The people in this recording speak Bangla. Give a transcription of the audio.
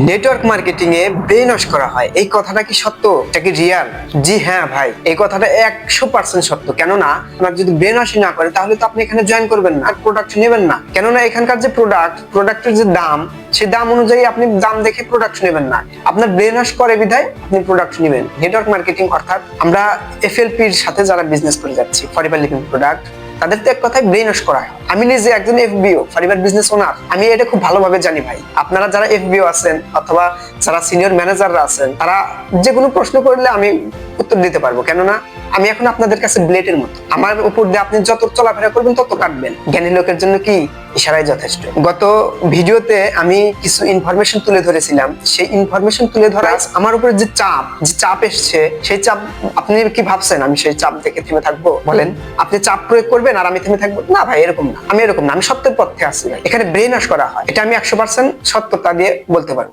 নেটওয়ার্ক মার্কেটিং এ ব্রেন ওয়াশ করা হয়, এই কথাটা কি সত্য? এটা কি রিয়াল? জি হ্যাঁ ভাই, এই কথাটা 100% সত্য। কেননা আপনার যদি ব্রেন ওয়াশ না করে তাহলে তো আপনি এখানে জয়েন করবেন না, প্রোডাক্ট নেবেন না। কেননা এখানকার যে প্রোডাক্টের যে দাম, সেই দাম অনুযায়ী আপনি দাম দেখে প্রোডাক্ট নেবেন না। আপনার ব্রেন ওয়াশ করে বিধায় আপনি প্রোডাক্ট নেবেন। নেটওয়ার্ক মার্কেটিং অর্থাৎ আমরা এফএলপি এর সাথে যারা বিজনেস করে যাচ্ছি, ফরিবার লিভিং প্রোডাক্ট, তাদের তো এক কথায় ব্রেন ওয়াশ করা হয়। আমি নিজে একজন এফবিও, ফাইবার বিজনেস ওনার, আমি এটা খুব ভালোভাবে জানি ভাই। আপনারা যারা এফবিও আছেন অথবা যারা সিনিয়র ম্যানেজাররা আছেন, তারা যে কোনো প্রশ্ন করলে আমি উত্তর দিতে পারবো। কেননা আমি এখন আপনাদের কাছে ব্লেডের মতো, আমার উপর দিয়ে আপনি যত চলাফেরা করবেন তত কাটবেন। জ্ঞানী লোকের জন্য কি ইশারাই যথেষ্ট। গত ভিডিওতে আমি কিছু ইনফরমেশন তুলে ধরেছিলাম, সেই ইনফরমেশন তুলে ধরা আমার উপরে যে চাপ এসছে, সেই চাপ আপনি কি ভাবছেন আমি সেই চাপ দেখে থেমে থাকবো? বলেন, আপনি চাপ প্রয়োগ করবেন আর আমি থেমে থাকবো? না ভাই, এরকম না, আমি এরকম না, আমি সত্যের পথে আছি ভাই। এখানে ব্রেন ওয়াশ করা হয়, এটা আমি 100% সত্যতা দিয়ে বলতে পারবো।